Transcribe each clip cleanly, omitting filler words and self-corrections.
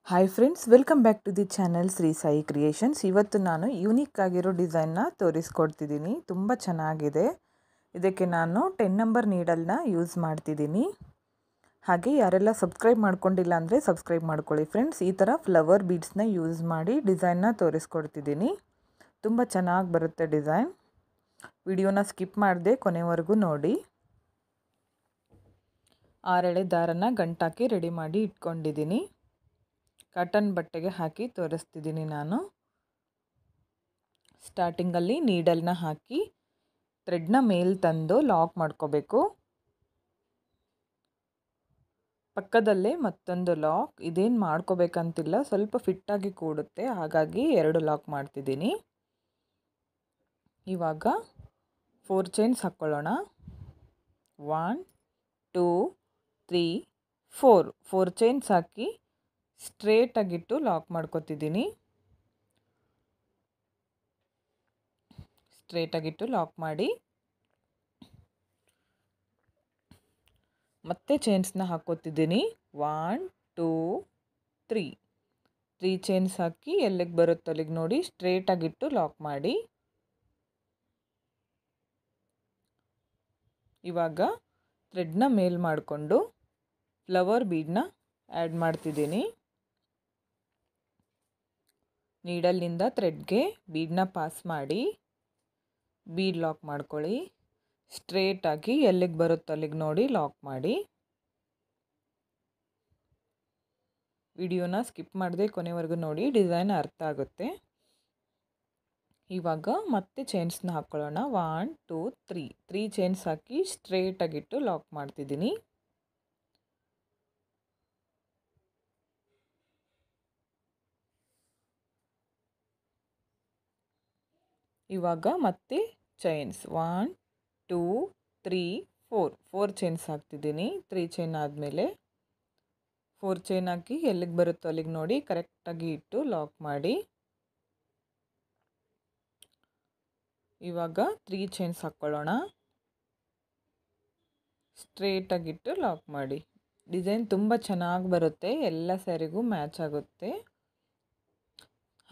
Hi friends, welcome back to the channel Shri Sai creations. ಇವತ್ತು ನಾನು unique ಆಗಿರೋ ಡಿಸೈನ್ನ ತೋರಿಸ್ಕೊಡ್ತಿದ್ದೀನಿ. ತುಂಬ ಚೆನ್ನಾಗಿದೆ. ಇದಕ್ಕೆ ನಾನು 10 ನಂಬರ್ ನೀಡಲ್ನ ಯೂಸ್ ಮಾಡ್ತಿದ್ದೀನಿ. ಹಾಗೆ ಯಾರೆಲ್ಲ ಸಬ್ಸ್ಕ್ರೈಬ್ ಮಾಡ್ಕೊಂಡಿಲ್ಲ ಅಂದರೆ ಸಬ್ಸ್ಕ್ರೈಬ್ ಮಾಡ್ಕೊಳ್ಳಿ ಫ್ರೆಂಡ್ಸ್. ಈ ಥರ ಫ್ಲವರ್ ಬೀಡ್ಸ್ನ ಯೂಸ್ ಮಾಡಿ ಡಿಸೈನ್ನ ತೋರಿಸ್ಕೊಡ್ತಿದ್ದೀನಿ. ತುಂಬ ಚೆನ್ನಾಗಿ ಬರುತ್ತೆ ಡಿಸೈನ್. ವಿಡಿಯೋನ ಸ್ಕಿಪ್ ಮಾಡದೆ ಕೊನೆವರೆಗೂ ನೋಡಿ. 6 ಎಳೆ ದಾರನ ಗಂಟಾಕಿ ರೆಡಿ ಮಾಡಿ ಇಟ್ಕೊಂಡಿದ್ದೀನಿ. ಕಾಟನ್ ಬಟ್ಟೆಗೆ ಹಾಕಿ ತೋರಿಸ್ತಿದ್ದೀನಿ ನಾನು. ಸ್ಟಾರ್ಟಿಂಗಲ್ಲಿ ನೀಡಲ್ನ ಹಾಕಿ ಥ್ರೆಡ್ನ ಮೇಲೆ ತಂದು ಲಾಕ್ ಮಾಡ್ಕೋಬೇಕು. ಪಕ್ಕದಲ್ಲೇ ಮತ್ತೊಂದು ಲಾಕ್. ಇದೇನು ಮಾಡ್ಕೋಬೇಕಂತಿಲ್ಲ, ಸ್ವಲ್ಪ ಫಿಟ್ಟಾಗಿ ಕೂಡುತ್ತೆ, ಹಾಗಾಗಿ 2 ಲಾಕ್ ಮಾಡ್ತಿದ್ದೀನಿ. ಇವಾಗ 4 ಚೈನ್ಸ್ ಹಾಕ್ಕೊಳ್ಳೋಣ. 1 2 3 4 ಚೈನ್ಸ್ ಹಾಕಿ ಸ್ಟ್ರೇಟಾಗಿಟ್ಟು ಲಾಕ್ ಮಾಡ್ಕೊತಿದ್ದೀನಿ. ಸ್ಟ್ರೇಟಾಗಿಟ್ಟು ಲಾಕ್ ಮಾಡಿ ಮತ್ತೆ ಚೈನ್ಸ್ನ ಹಾಕೋತಿದ್ದೀನಿ. 1 2 3 ಚೈನ್ಸ್ ಹಾಕಿ ಎಲ್ಲಿಗೆ ಬರುತ್ತೋ ಅಲ್ಲಿಗೆ ನೋಡಿ ಸ್ಟ್ರೇಟಾಗಿಟ್ಟು ಲಾಕ್ ಮಾಡಿ. ಇವಾಗ ಥ್ರೆಡ್ನ ಮೇಲ್ ಮಾಡಿಕೊಂಡು ಫ್ಲವರ್ ಬೀಡ್ನ ಆ್ಯಡ್ ಮಾಡ್ತಿದ್ದೀನಿ. ನೀಡಲ್ನಿಂದ ಥ್ರೆಡ್ಗೆ ಬೀಡ್ನ ಪಾಸ್ ಮಾಡಿ ಬೀಡ್ ಲಾಕ್ ಮಾಡ್ಕೊಳ್ಳಿ. ಸ್ಟ್ರೇಟಾಗಿ ಎಲ್ಲಿಗೆ ಬರುತ್ತೋ ಅಲ್ಲಿಗೆ ನೋಡಿ ಲಾಕ್ ಮಾಡಿ. ವಿಡಿಯೋನ ಸ್ಕಿಪ್ ಮಾಡದೆ ಕೊನೆವರೆಗೂ ನೋಡಿ, ಡಿಸೈನ್ ಅರ್ಥ ಆಗುತ್ತೆ. ಇವಾಗ ಮತ್ತೆ ಚೈನ್ಸ್ನ ಹಾಕ್ಕೊಳ್ಳೋಣ. 1 2 3 ಚೈನ್ಸ್ ಹಾಕಿ ಸ್ಟ್ರೇಟಾಗಿಟ್ಟು ಲಾಕ್ ಮಾಡ್ತಿದ್ದೀನಿ. ಇವಾಗ ಮತ್ತೆ ಚೈನ್ಸ್ 1 2 3 4 ಚೈನ್ಸ್ ಹಾಕ್ತಿದ್ದೀನಿ. 3 ಚೈನ್ ಆದಮೇಲೆ 4 ಚೈನ್ ಹಾಕಿ ಎಲ್ಲಿಗೆ ಬರುತ್ತೋ ಅಲ್ಲಿಗೆ ನೋಡಿ ಕರೆಕ್ಟಾಗಿ ಇಟ್ಟು ಲಾಕ್ ಮಾಡಿ. ಇವಾಗ 3 ಚೈನ್ಸ್ ಹಾಕ್ಕೊಳ್ಳೋಣ. ಸ್ಟ್ರೇಟಾಗಿಟ್ಟು ಲಾಕ್ ಮಾಡಿ. ಡಿಸೈನ್ ತುಂಬ ಚೆನ್ನಾಗಿ ಬರುತ್ತೆ, ಎಲ್ಲ ಸ್ಯಾರಿಗೂ ಮ್ಯಾಚ್ ಆಗುತ್ತೆ,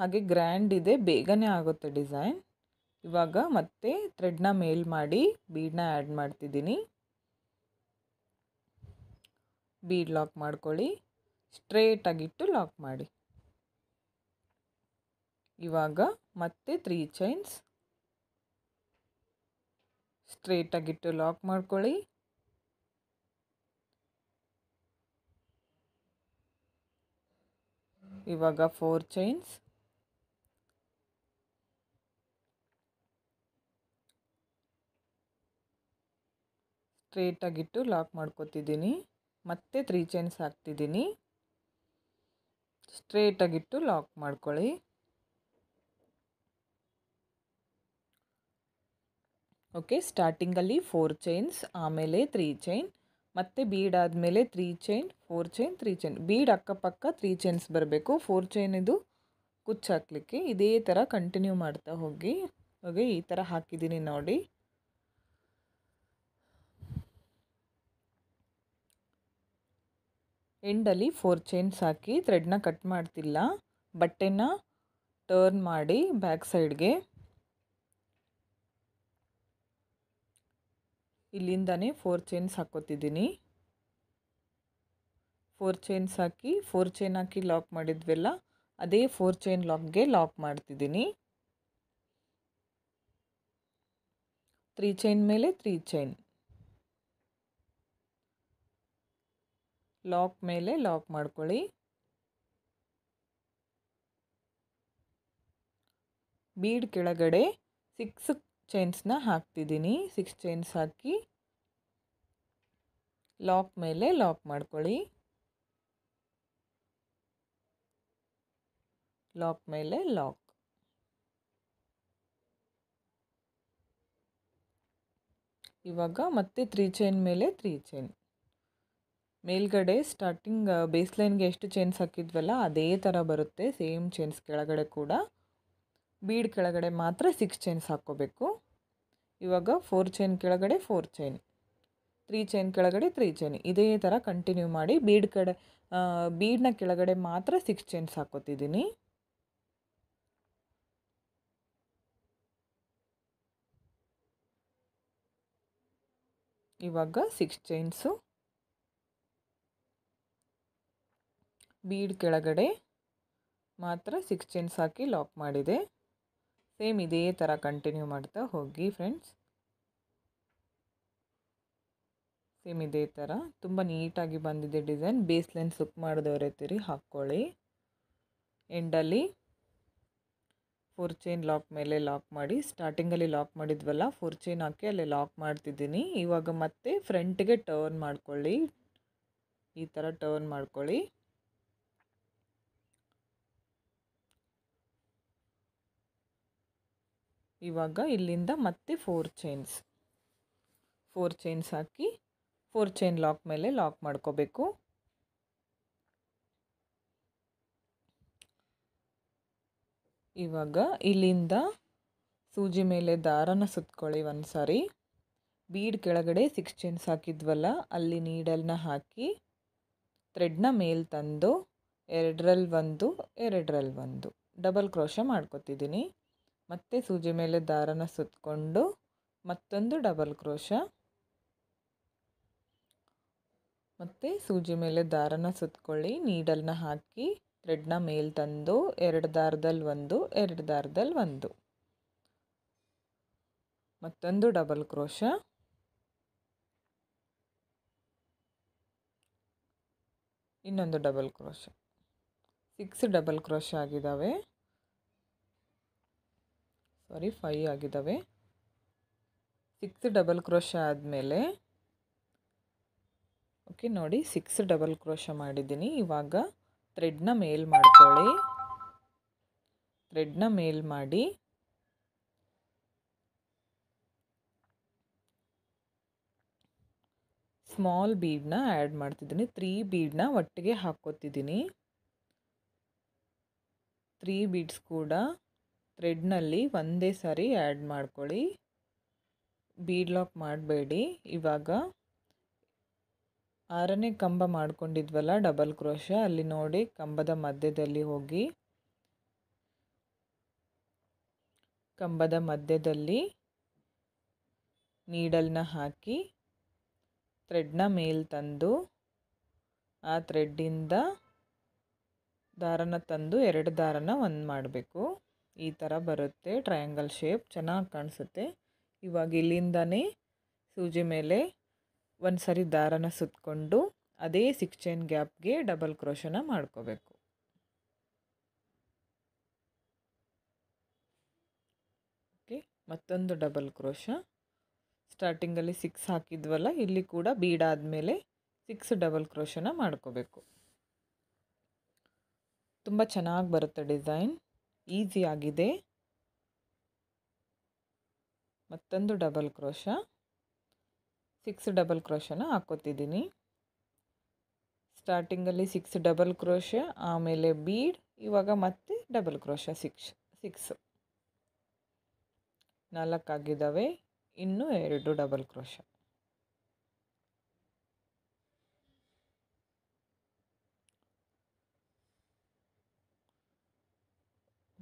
ಹಾಗೆ ಗ್ರ್ಯಾಂಡ್ ಇದೆ, ಬೇಗನೆ ಆಗುತ್ತೆ ಡಿಸೈನ್. ಇವಾಗ ಮತ್ತೆ ಥ್ರೆಡ್ನ ಮೇಲ್ ಮಾಡಿ ಬೀಡ್ನ ಆ್ಯಡ್ ಮಾಡ್ತಿದ್ದೀನಿ. ಬೀಡ್ ಲಾಕ್ ಮಾಡ್ಕೊಳ್ಳಿ. ಸ್ಟ್ರೇಟಾಗಿಟ್ಟು ಲಾಕ್ ಮಾಡಿ. ಇವಾಗ ಮತ್ತೆ 3 ಚೈನ್ಸ್ ಸ್ಟ್ರೇಟಾಗಿಟ್ಟು ಲಾಕ್ ಮಾಡ್ಕೊಳ್ಳಿ. ಇವಾಗ 4 ಚೈನ್ಸ್ ಸ್ಟ್ರೇಟಾಗಿಟ್ಟು ಲಾಕ್ ಮಾಡ್ಕೊತಿದ್ದೀನಿ. ಮತ್ತೆ 3 ಚೈನ್ಸ್ ಹಾಕ್ತಿದ್ದೀನಿ. ಸ್ಟ್ರೇಟಾಗಿಟ್ಟು ಲಾಕ್ ಮಾಡ್ಕೊಳ್ಳಿ. ಓಕೆ, ಸ್ಟಾರ್ಟಿಂಗಲ್ಲಿ 4 ಚೈನ್ಸ್, ಆಮೇಲೆ 3 ಚೈನ್, ಮತ್ತೆ ಬೀಡ್ ಆದಮೇಲೆ 3 ಚೈನ್ 4 ಚೈನ್ 3 ಚೈನ್. ಬೀಡ್ ಅಕ್ಕಪಕ್ಕ 3 ಚೈನ್ಸ್ ಬರಬೇಕು. 4 ಚೈನ್ ಇದು ಕುಚ್ಚು ಹಾಕಲಿಕ್ಕೆ. ಇದೇ ಥರ ಕಂಟಿನ್ಯೂ ಮಾಡ್ತಾ ಹೋಗಿ. ಈ ಥರ ಹಾಕಿದ್ದೀನಿ ನೋಡಿ. ಎಂಡಲ್ಲಿ 4 ಚೈನ್ಸ್ ಹಾಕಿ ಥ್ರೆಡ್ನ ಕಟ್ ಮಾಡ್ತಿಲ್ಲ, ಬಟ್ಟೆನ ಟರ್ನ್ ಮಾಡಿ ಬ್ಯಾಕ್ ಸೈಡ್ಗೆ. ಇಲ್ಲಿಂದನೇ 4 ಚೈನ್ಸ್ ಹಾಕೋತಿದ್ದೀನಿ. 4 ಚೈನ್ಸ್ ಹಾಕಿ 4 ಚೈನ್ ಹಾಕಿ ಲಾಕ್ ಮಾಡಿದ್ವಲ್ಲ, ಅದೇ 4 ಚೈನ್ ಲಾಕ್ಗೆ ಲಾಕ್ ಮಾಡ್ತಿದ್ದೀನಿ. 3 ಚೈನ್ ಮೇಲೆ 3 ಚೈನ್, ಲಾಕ್ ಮೇಲೆ ಲಾಕ್ ಮಾಡ್ಕೊಳ್ಳಿ. ಬೀಡ್ ಕೆಳಗಡೆ 6 ಚೈನ್ಸ್ನ ಹಾಕ್ತಿದ್ದೀನಿ. 6 ಚೈನ್ಸ್ ಹಾಕಿ ಲಾಕ್ ಮೇಲೆ ಲಾಕ್ ಮಾಡ್ಕೊಳ್ಳಿ. ಲಾಕ್ ಮೇಲೆ ಲಾಕ್. ಇವಾಗ ಮತ್ತೆ 3 ಚೈನ್ ಮೇಲೆ 3 ಚೈನ್. ಮೇಲ್ಗಡೆ ಸ್ಟಾರ್ಟಿಂಗ್ ಬೇಸ್ಲೈನ್ಗೆ ಎಷ್ಟು ಚೈನ್ಸ್ ಹಾಕಿದ್ವಲ್ಲ ಅದೇ ಥರ ಬರುತ್ತೆ, ಸೇಮ್ ಚೈನ್ಸ್ ಕೆಳಗಡೆ ಕೂಡ. ಬೀಡ್ ಕೆಳಗಡೆ ಮಾತ್ರ 6 ಚೈನ್ಸ್ ಹಾಕ್ಕೋಬೇಕು. ಇವಾಗ 4 ಚೈನ್ ಕೆಳಗಡೆ 4 ಚೈನ್, 3 ಚೈನ್ ಕೆಳಗಡೆ 3 ಚೈನ್, ಇದೇ ಥರ ಕಂಟಿನ್ಯೂ ಮಾಡಿ ಬೀಡ್ನ ಕೆಳಗಡೆ ಮಾತ್ರ 6 ಚೈನ್ಸ್ ಹಾಕೋತಿದ್ದೀನಿ. ಇವಾಗ 6 ಚೈನ್ಸು ಬೀಡ್ ಕೆಳಗಡೆ ಮಾತ್ರ 6 ಚೈನ್ಸ್ ಹಾಕಿ ಲಾಕ್ ಮಾಡಿದೆ. ಸೇಮ್ ಇದೇ ಥರ ಕಂಟಿನ್ಯೂ ಮಾಡ್ತಾ ಹೋಗಿ ಫ್ರೆಂಡ್ಸ್. ಸೇಮ್ ಇದೇ ಥರ ತುಂಬ ನೀಟಾಗಿ ಬಂದಿದೆ ಡಿಸೈನ್. ಬೇಸ್ ಲೈನ್ ಸುಕ್ ಮಾಡಿದವರೆ ತಿರಿ ಹಾಕ್ಕೊಳ್ಳಿ. ಎಂಡಲ್ಲಿ 4 ಚೈನ್ ಲಾಕ್ ಮೇಲೆ ಲಾಕ್ ಮಾಡಿ, ಸ್ಟಾರ್ಟಿಂಗಲ್ಲಿ ಲಾಕ್ ಮಾಡಿದ್ವಲ್ಲ 4 ಚೈನ್ ಹಾಕಿ ಅಲ್ಲಿ ಲಾಕ್ ಮಾಡ್ತಿದ್ದೀನಿ. ಇವಾಗ ಮತ್ತೆ ಫ್ರಂಟ್ಗೆ ಟರ್ನ್ ಮಾಡ್ಕೊಳ್ಳಿ, ಈ ಥರ ಟರ್ನ್ ಮಾಡ್ಕೊಳ್ಳಿ. ಇವಾಗ ಇಲ್ಲಿಂದ ಮತ್ತೆ 4 ಚೈನ್ಸ್ ಹಾಕಿ 4 ಚೈನ್ ಲಾಕ್ ಮೇಲೆ ಲಾಕ್ ಮಾಡ್ಕೋಬೇಕು. ಇವಾಗ ಇಲ್ಲಿಂದ ಸೂಜಿ ಮೇಲೆ ದಾರನ ಸುತ್ಕೊಳ್ಳಿ ಒಂದು ಸಾರಿ. ಬೀಡ್ ಕೆಳಗಡೆ 6 ಚೈನ್ಸ್ ಹಾಕಿದ್ವಲ್ಲ ಅಲ್ಲಿ ನೀಡಲ್ನ ಹಾಕಿ ಥ್ರೆಡ್ನ ಮೇಲೆ ತಂದು 2ರಲ್ಲಿ 1 2ರಲ್ಲಿ 1 ಡಬಲ್ ಕ್ರೋಶ ಮಾಡ್ಕೊತಿದ್ದೀನಿ. ಮತ್ತೆ ಸೂಜಿ ಮೇಲೆ ದಾರನ ಸುತ್ತಕೊಂಡು ಮತ್ತೊಂದು ಡಬಲ್ ಕ್ರೋಶ, ಮತ್ತು ಸೂಜಿ ಮೇಲೆ ದಾರನ ಸುತ್ಕೊಳ್ಳಿ, ನೀಡಲ್ನ ಹಾಕಿ ಥ್ರೆಡ್ನ ಮೇಲೆ ತಂದು 2 ದಾರದಲ್ಲಿ 1 2 ದಾರದಲ್ಲಿ 1 ಮತ್ತೊಂದು ಡಬಲ್ ಕ್ರೋಶ, ಇನ್ನೊಂದು ಡಬಲ್ ಕ್ರೋಶ. 6 ಡಬಲ್ ಕ್ರೋಶ ಆಗಿದ್ದಾವೆ, 5 ಆಗಿದ್ದಾವೆ. 6 ಡಬಲ್ ಕ್ರೋಶ ಆದಮೇಲೆ ಓಕೆ ನೋಡಿ 6 ಡಬಲ್ ಕ್ರೋಶ ಮಾಡಿದ್ದೀನಿ. ಇವಾಗ ಥ್ರೆಡ್ನ ಮೇಲ್ ಮಾಡ್ಕೊಳ್ಳಿ. ಥ್ರೆಡ್ನ ಮೇಲ್ ಮಾಡಿ ಸ್ಮಾಲ್ ಬೀಡ್ನ ಆ್ಯಡ್ ಮಾಡ್ತಿದ್ದೀನಿ. 3 ಬೀಡ್ನ ಒಟ್ಟಿಗೆ ಹಾಕ್ಕೋತಿದ್ದೀನಿ. 3 ಬೀಡ್ಸ್ ಕೂಡ ಥ್ರೆಡ್ನಲ್ಲಿ ಒಂದೇ ಸಾರಿ ಆ್ಯಡ್ ಮಾಡ್ಕೊಳ್ಳಿ, ಬೀಡ್ ಲಾಕ್ ಮಾಡಬೇಡಿ. ಇವಾಗ 6ನೇ ಕಂಬ ಮಾಡ್ಕೊಂಡಿದ್ವಲ್ಲ ಡಬಲ್ ಕ್ರೋಶ, ಅಲ್ಲಿ ನೋಡಿ ಕಂಬದ ಮಧ್ಯದಲ್ಲಿ ಹೋಗಿ ಕಂಬದ ಮಧ್ಯದಲ್ಲಿ ನೀಡಲ್ನ ಹಾಕಿ ಥ್ರೆಡ್ನ ಮೇಲೆ ತಂದು ಆ ಥ್ರೆಡ್ಡಿಂದ ದಾರನ ತಂದು 2 ದಾರನ ಒಂದು ಮಾಡಬೇಕು. ಈ ಥರ ಬರುತ್ತೆ ಟ್ರಯಾಂಗಲ್ ಶೇಪ್, ಚೆನ್ನಾಗಿ ಕಾಣಿಸುತ್ತೆ. ಇವಾಗ ಇಲ್ಲಿಂದನೇ ಸೂಜಿ ಮೇಲೆ ಒಂದು ಸರಿ ದಾರನ ಸುತ್ತಕೊಂಡು ಅದೇ 6 ಚೈನ್ ಗ್ಯಾಪ್ಗೆ ಡಬಲ್ ಕ್ರೋಶನ ಮಾಡ್ಕೋಬೇಕು. ಓಕೆ, ಮತ್ತೊಂದು ಡಬಲ್ ಕ್ರೋಶ. ಸ್ಟಾರ್ಟಿಂಗಲ್ಲಿ 6 ಹಾಕಿದ್ವಲ್ಲ, ಇಲ್ಲಿ ಕೂಡ ಬೀಡ್ ಆದಮೇಲೆ 6 ಡಬಲ್ ಕ್ರೋಶನ ಮಾಡ್ಕೋಬೇಕು. ತುಂಬ ಚೆನ್ನಾಗಿ ಬರುತ್ತೆ ಡಿಸೈನ್, ಈಸಿ ಆಗಿದೆ. ಮತ್ತೊಂದು ಡಬಲ್ ಕ್ರೋಶ, 6 ಡಬಲ್ ಕ್ರೋಶನ ಹಾಕೋತಿದ್ದೀನಿ. ಸ್ಟಾರ್ಟಿಂಗಲ್ಲಿ 6 ಡಬಲ್ ಕ್ರೋಶ, ಆಮೇಲೆ ಬೀಡ್, ಇವಾಗ ಮತ್ತೆ ಡಬಲ್ ಕ್ರೋಶ 6 4 ಆಗಿದ್ದಾವೆ, ಇನ್ನೂ 2 ಡಬಲ್ ಕ್ರೋಶ.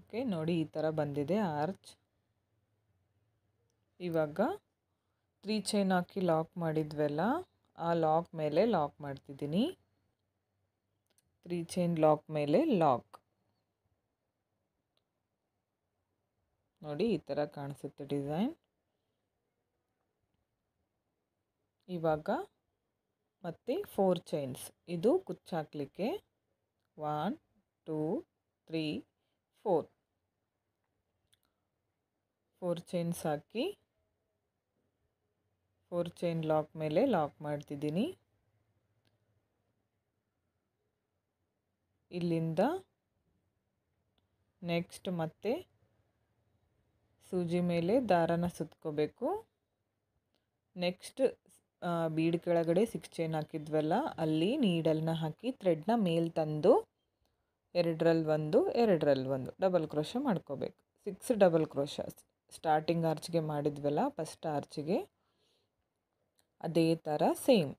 ಓಕೆ ನೋಡಿ ಈ ಥರ ಬಂದಿದೆ ಆರ್ಚ್. ಇವಾಗ 3 ಚೈನ್ ಹಾಕಿ ಲಾಕ್ ಮಾಡಿದ್ವಲ್ಲ, ಆ ಲಾಕ್ ಮೇಲೆ ಲಾಕ್ ಮಾಡ್ತಿದ್ದೀನಿ. 3 ಚೈನ್ ಲಾಕ್ ಮೇಲೆ ಲಾಕ್ ನೋಡಿ ಈ ಥರ ಕಾಣಿಸುತ್ತೆ ಡಿಸೈನ್. ಇವಾಗ ಮತ್ತೆ 4 ಚೈನ್ಸ್, ಇದು ಕುಚ್ಚಾಕ್ಲಿಕ್ಕೆ 1 2 3 4 ಚೈನ್ಸ್ ಹಾಕಿ 4 ಚೈನ್ ಲಾಕ್ ಮೇಲೆ ಲಾಕ್ ಮಾಡ್ತಿದ್ದೀನಿ. ಇಲ್ಲಿಂದ ನೆಕ್ಸ್ಟ್ ಮತ್ತೆ ಸೂಜಿ ಮೇಲೆ ದಾರನ ಸುತ್ಕೋಬೇಕು. ನೆಕ್ಸ್ಟ್ ಬೀಡ್ ಕೆಳಗಡೆ 6 ಚೈನ್ ಹಾಕಿದ್ವಲ್ಲ, ಅಲ್ಲಿ ನೀಡಲ್ನ ಹಾಕಿ ಥ್ರೆಡ್ನ ಮೇಲೆ ತಂದು 2ರಲ್ಲಿ 1 2ರಲ್ಲಿ 1 ಡಬಲ್ ಕ್ರೋಶ ಮಾಡ್ಕೋಬೇಕು. 6 ಡಬಲ್ ಕ್ರೋಶ ಸ್ಟಾರ್ಟಿಂಗ್ ಆರ್ಚ್ಗೆ ಮಾಡಿದ್ವಲ್ಲ, ಫಸ್ಟ್ ಆರ್ಚ್ಗೆ ಅದೇ ಥರ ಸೇಮ್.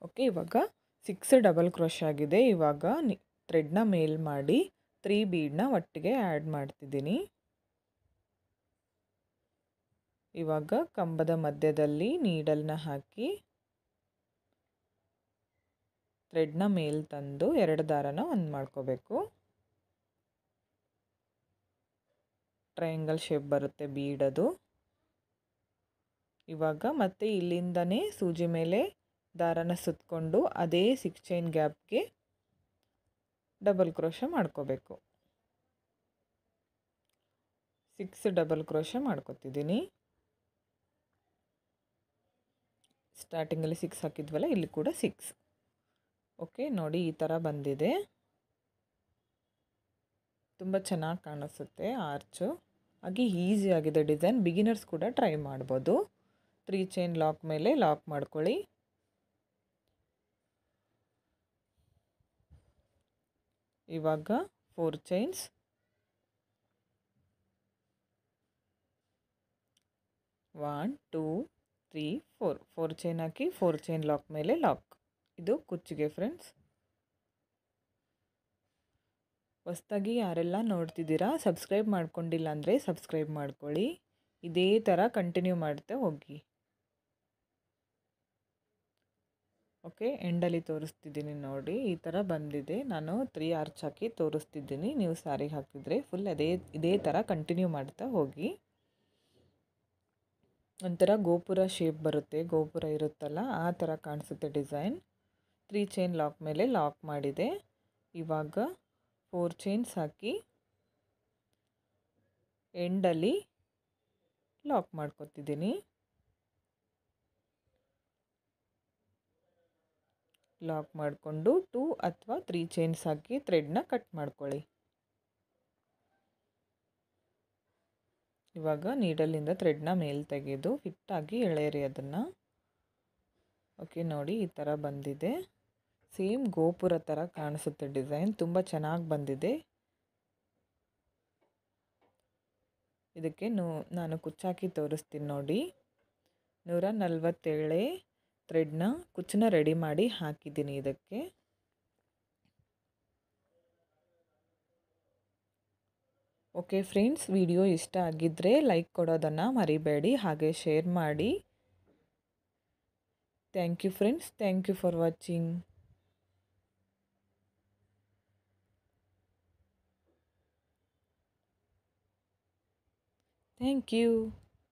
ಓಕೆ, ಇವಾಗ 6 ಡಬಲ್ ಕ್ರೋಶ್ ಆಗಿದೆ. ಇವಾಗ ಥ್ರೆಡ್ನ ಮೇಲ್ ಮಾಡಿ 3 ಬೀಡನ್ನ ಒಟ್ಟಿಗೆ ಆ್ಯಡ್ ಮಾಡ್ತಿದ್ದೀನಿ. ಇವಾಗ ಕಂಬದ ಮಧ್ಯದಲ್ಲಿ ನೀಡಲ್ನ ಹಾಕಿ ಥ್ರೆಡ್ನ ಮೇಲ್ ತಂದು 2 ದಾರನ ಒಂದು ಮಾಡ್ಕೋಬೇಕು. ಟ್ರಯಾಂಗಲ್ ಶೇಪ್ ಬರುತ್ತೆ ಬೀಡದು. ಇವಾಗ ಮತ್ತೆ ಇಲ್ಲಿಂದನೇ ಸೂಜಿ ಮೇಲೆ ದಾರನ ಸುತ್ತಕೊಂಡು ಅದೇ 6 ಚೈನ್ ಗ್ಯಾಪ್ಗೆ ಡಬಲ್ ಕ್ರೋಶ ಮಾಡ್ಕೋಬೇಕು. 6 ಡಬಲ್ ಕ್ರೋಶ ಮಾಡ್ಕೊತಿದ್ದೀನಿ. ಸ್ಟಾರ್ಟಿಂಗಲ್ಲಿ 6 ಹಾಕಿದ್ವಲ್ಲ, ಇಲ್ಲಿ ಕೂಡ 6. ಓಕೆ, ನೋಡಿ ಈ ಥರ ಬಂದಿದೆ. ತುಂಬ ಚೆನ್ನಾಗಿ ಕಾಣಿಸುತ್ತೆ ಆರ್ಚು. ಹಾಗೆ ಈಸಿ ಆಗಿದೆ ಡಿಸೈನ್. ಬಿಗಿನರ್ಸ್ ಕೂಡ ಟ್ರೈ ಮಾಡ್ಬೋದು. 3 ಚೈನ್ ಲಾಕ್ ಮೇಲೆ ಲಾಕ್ ಮಾಡ್ಕೊಳ್ಳಿ. ಇವಾಗ 4 ಚೈನ್ಸ್, 1 2 3 4 ಚೈನ್ ಹಾಕಿ 4 ಚೈನ್ ಲಾಕ್ ಮೇಲೆ ಲಾಕ್. ಇದು ಕುಚ್ಚಿಗೆ ಫ್ರೆಂಡ್ಸ್. ಹೊಸ್ದಾಗಿ ಯಾರೆಲ್ಲ ನೋಡ್ತಿದ್ದೀರಾ, ಸಬ್ಸ್ಕ್ರೈಬ್ ಮಾಡ್ಕೊಂಡಿಲ್ಲ ಅಂದರೆ ಸಬ್ಸ್ಕ್ರೈಬ್ ಮಾಡ್ಕೊಳ್ಳಿ. ಇದೇ ಥರ ಕಂಟಿನ್ಯೂ ಮಾಡ್ತಾ ಹೋಗಿ. ಓಕೆ, ಎಂಡಲ್ಲಿ ತೋರಿಸ್ತಿದ್ದೀನಿ ನೋಡಿ, ಈ ಥರ ಬಂದಿದೆ. ನಾನು 3 ಆರ್ಚ್ ಹಾಕಿ ತೋರಿಸ್ತಿದ್ದೀನಿ. ನೀವು ಸ್ಯಾರಿಗೆ ಹಾಕಿದರೆ ಫುಲ್ ಇದೇ ಥರ ಕಂಟಿನ್ಯೂ ಮಾಡ್ತಾ ಹೋಗಿ. ಒಂಥರ ಗೋಪುರ ಶೇಪ್ ಬರುತ್ತೆ, ಗೋಪುರ ಇರುತ್ತಲ್ಲ ಆ ಥರ ಕಾಣಿಸುತ್ತೆ ಡಿಸೈನ್. 3 ಚೈನ್ ಲಾಕ್ ಮೇಲೆ ಲಾಕ್ ಮಾಡಿದೆ. ಇವಾಗ 4 ಚೈನ್ಸ್ ಹಾಕಿ ಎಂಡಲ್ಲಿ ಲಾಕ್ ಮಾಡ್ಕೊತಿದ್ದೀನಿ. ಲಾಕ್ ಮಾಡಿಕೊಂಡು 2 ಅಥವಾ 3 ಚೈನ್ಸ್ ಹಾಕಿ ಥ್ರೆಡ್ನ ಕಟ್ ಮಾಡ್ಕೊಳ್ಳಿ. ಇವಾಗ ನೀಡಲಿಂದ ಥ್ರೆಡ್ನ ಮೇಲೆ ತೆಗೆದು ಫಿಟ್ಟಾಗಿ ಎಳೆಯಿರಿ ಅದನ್ನು. ಓಕೆ, ನೋಡಿ ಈ ಥರ ಬಂದಿದೆ. ಸೇಮ್ ಗೋಪುರ ಥರ ಕಾಣಿಸುತ್ತೆ ಡಿಸೈನ್. ತುಂಬ ಚೆನ್ನಾಗಿ ಬಂದಿದೆ. ಇದಕ್ಕೆ ನಾನು ಕುಚ್ಚಾಕಿ ತೋರಿಸ್ತೀನಿ ನೋಡಿ. 147 ಥ್ರೆಡ್ನ ಕುಚ್ಚನ್ನ ರೆಡಿ ಮಾಡಿ ಹಾಕಿದ್ದೀನಿ ಇದಕ್ಕೆ. ಓಕೆ ಫ್ರೆಂಡ್ಸ್, ವಿಡಿಯೋ ಇಷ್ಟ ಆಗಿದ್ದರೆ ಲೈಕ್ ಕೊಡೋದನ್ನು ಮರಿಬೇಡಿ, ಹಾಗೆ ಶೇರ್ ಮಾಡಿ. Thank you friends, thank you for watching. Thank you.